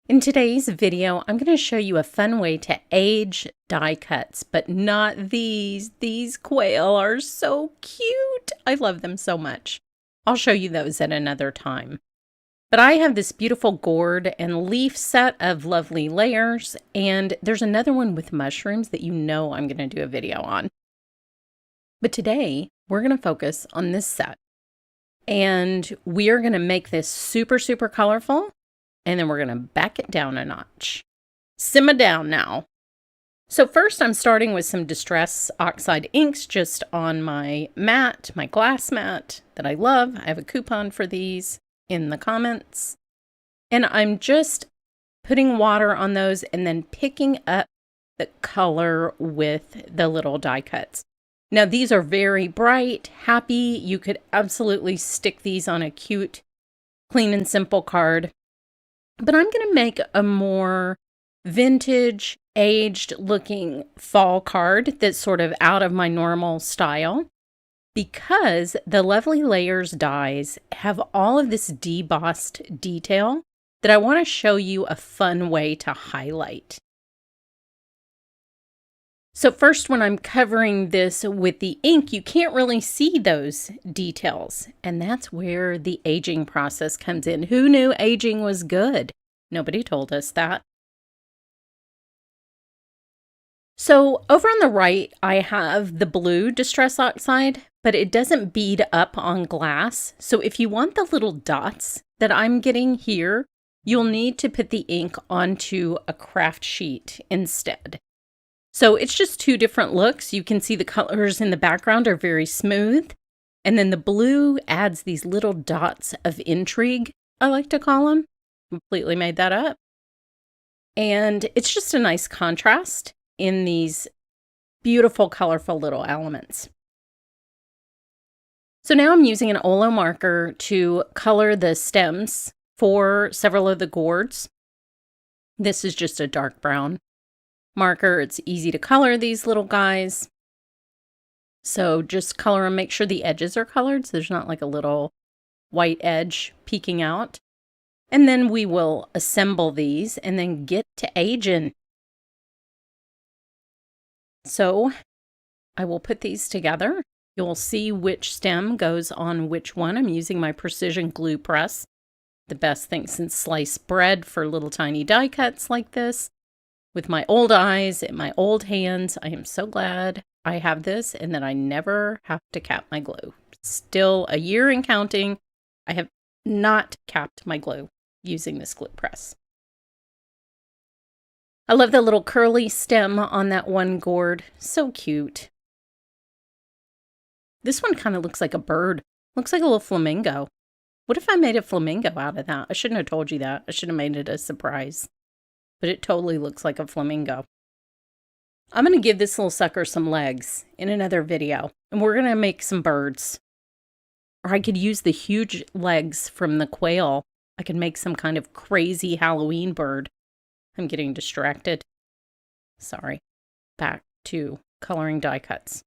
In today's video, I'm going to show you a fun way to age die cuts, but not these. These quail are so cute. I love them so much. I'll show you those at another time. But I have this beautiful gourd and leaf set of lovely layers, and there's another one with mushrooms that you know I'm going to do a video on. But today, we're going to focus on this set. And we are going to make this super, super colorful. And then we're going to back it down a notch. Simmer down now. So first I'm starting with some Distress Oxide inks just on my mat, my glass mat that I love. I have a coupon for these in the comments. And I'm just putting water on those and then picking up the color with the little die cuts. Now these are very bright, happy. You could absolutely stick these on a cute, clean and simple card. But I'm going to make a more vintage, aged looking fall card that's sort of out of my normal style because the Lovely Layers dies have all of this debossed detail that I want to show you a fun way to highlight. So first, when I'm covering this with the ink, you can't really see those details. And that's where the aging process comes in. Who knew aging was good? Nobody told us that. So over on the right, I have the blue Distress Oxide, but it doesn't bead up on glass. So if you want the little dots that I'm getting here, you'll need to put the ink onto a craft sheet instead. So it's just two different looks. You can see the colors in the background are very smooth. And then the blue adds these little dots of intrigue, I like to call them. Completely made that up. And it's just a nice contrast in these beautiful, colorful little elements. So now I'm using an Olo marker to color the stems for several of the gourds. This is just a dark brown marker. It's easy to color these little guys. So just color them, make sure the edges are colored so there's not like a little white edge peeking out. And then we will assemble these and then get to aging. So I will put these together. You'll see which stem goes on which one. I'm using my precision glue press. The best thing since sliced bread for little tiny die cuts like this. With my old eyes and my old hands, I am so glad I have this and that I never have to cap my glue. Still a year and counting, I have not capped my glue using this glue press. I love the little curly stem on that one gourd. So cute. This one kind of looks like a bird. Looks like a little flamingo. What if I made a flamingo out of that? I shouldn't have told you that. I should have made it a surprise. But it totally looks like a flamingo. I'm going to give this little sucker some legs in another video. And we're going to make some birds. Or I could use the huge legs from the quail. I could make some kind of crazy Halloween bird. I'm getting distracted. Sorry. Back to coloring die cuts.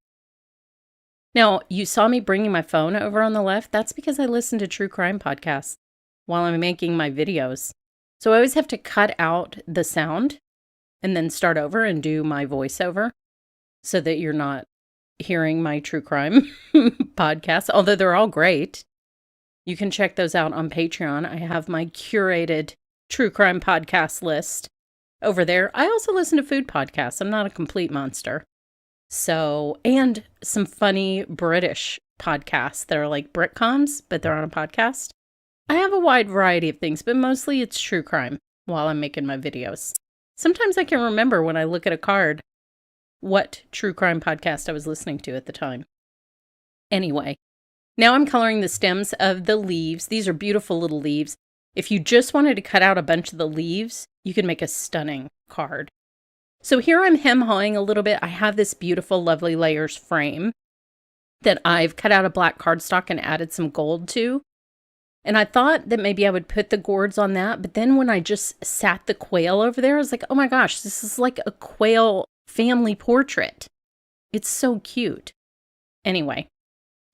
Now, you saw me bringing my phone over on the left. That's because I listen to true crime podcasts while I'm making my videos. So I always have to cut out the sound and then start over and do my voiceover so that you're not hearing my true crime podcasts, although they're all great. You can check those out on Patreon. I have my curated true crime podcast list over there. I also listen to food podcasts. I'm not a complete monster. So, and some funny British podcasts that are like Britcoms, but they're on a podcast. I have a wide variety of things, but mostly it's true crime while I'm making my videos. Sometimes I can remember when I look at a card what true crime podcast I was listening to at the time. Anyway, now I'm coloring the stems of the leaves. These are beautiful little leaves. If you just wanted to cut out a bunch of the leaves, you could make a stunning card. So here I'm hem-hawing a little bit. I have this beautiful Lovely Layers frame that I've cut out of black cardstock and added some gold to. And I thought that maybe I would put the gourds on that, but then when I just sat the quail over there, I was like, oh my gosh, this is like a quail family portrait. It's so cute. Anyway,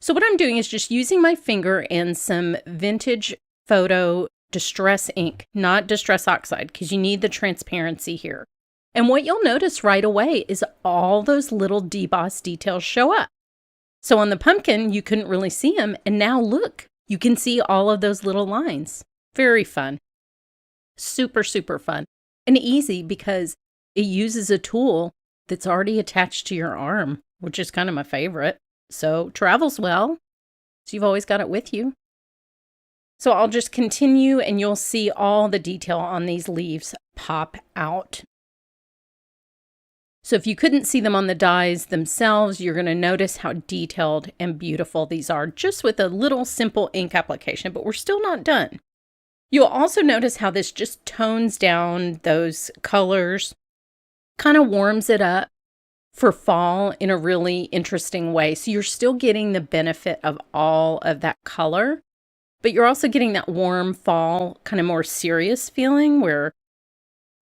so what I'm doing is just using my finger and some vintage photo Distress ink, not Distress Oxide, because you need the transparency here. And what you'll notice right away is all those little deboss details show up. So on the pumpkin, you couldn't really see them. And now look, you can see all of those little lines. Very fun. Super, super fun. And easy because it uses a tool that's already attached to your arm, which is kind of my favorite. So travels well. So you've always got it with you. So I'll just continue and you'll see all the detail on these leaves pop out. So if you couldn't see them on the dies themselves, you're going to notice how detailed and beautiful these are just with a little simple ink application, but we're still not done. You'll also notice how this just tones down those colors, kind of warms it up for fall in a really interesting way. So you're still getting the benefit of all of that color, but you're also getting that warm fall, kind of more serious feeling where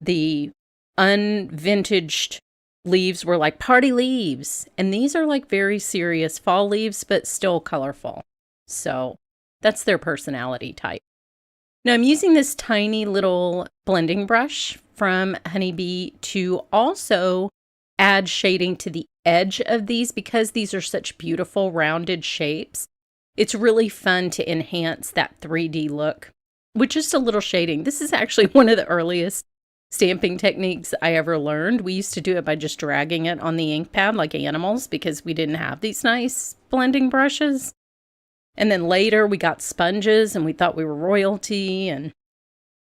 the unvintaged leaves were like party leaves. And these are like very serious fall leaves, but still colorful. So that's their personality type. Now I'm using this tiny little blending brush from Honeybee to also add shading to the edge of these because these are such beautiful rounded shapes. It's really fun to enhance that 3D look with just a little shading. This is actually one of the earliest stamping techniques I ever learned. We used to do it by just dragging it on the ink pad like animals because we didn't have these nice blending brushes. And then later we got sponges and we thought we were royalty, and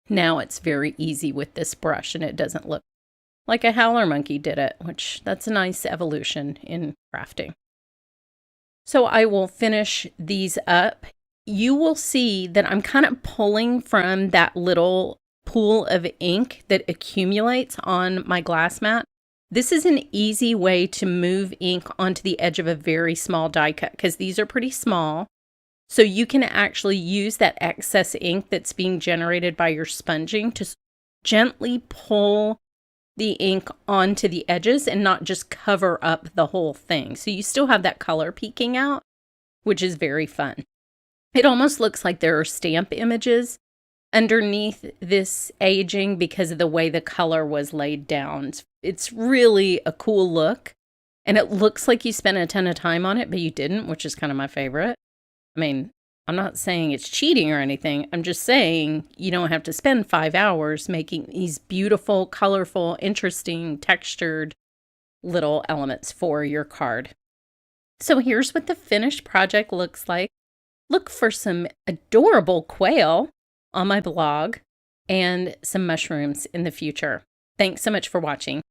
now it's very easy with this brush and it doesn't look like a howler monkey did it, which that's a nice evolution in crafting. So I will finish these up. You will see that I'm kind of pulling from that little pool of ink that accumulates on my glass mat. This is an easy way to move ink onto the edge of a very small die cut because these are pretty small. So you can actually use that excess ink that's being generated by your sponging to gently pull the ink onto the edges and not just cover up the whole thing. So you still have that color peeking out, which is very fun. It almost looks like there are stamp images underneath this aging because of the way the color was laid down. It's really a cool look, and it looks like you spent a ton of time on it, but you didn't, which is kind of my favorite. I mean, I'm not saying it's cheating or anything. I'm just saying you don't have to spend 5 hours making these beautiful, colorful, interesting, textured little elements for your card. So here's what the finished project looks like. Look for some adorable quail on my blog and some mushrooms in the future. Thanks so much for watching.